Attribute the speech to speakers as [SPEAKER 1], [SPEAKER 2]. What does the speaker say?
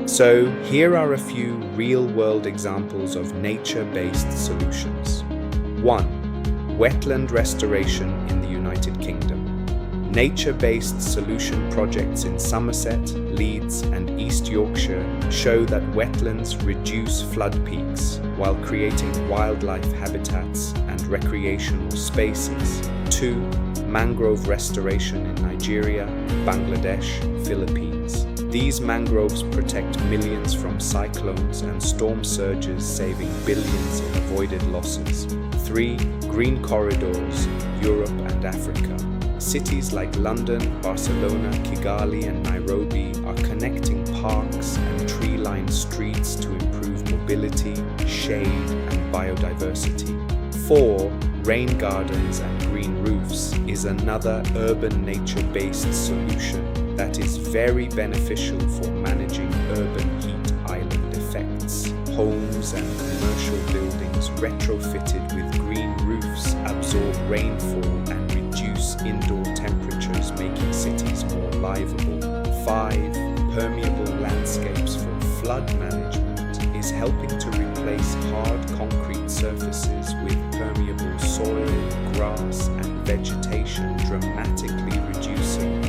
[SPEAKER 1] So here are a few real-world examples of nature-based solutions. 1. Wetland restoration in the United Kingdom. Nature-based solution projects in Somerset, Leeds, and East Yorkshire show that wetlands reduce flood peaks while creating wildlife habitats and recreational spaces. 2. Mangrove restoration in Nigeria, Bangladesh, Philippines. These mangroves protect millions from cyclones and storm surges, saving billions in avoided losses. 3. Green corridors, Europe and Africa. Cities like London, Barcelona, Kigali, and Nairobi are connecting parks and tree-lined streets to improve mobility, shade, and biodiversity. 4. Rain gardens and green roofs is another urban nature-based solution that is very beneficial for managing urban heat island effects. Homes and commercial buildings retrofitted with green roofs absorb rainfall and reduce indoor temperatures, making cities more liveable. 5. Permeable landscapes for flood management is helping to replace hard concrete surfaces with permeable soil, grass, and vegetation, dramatically reducing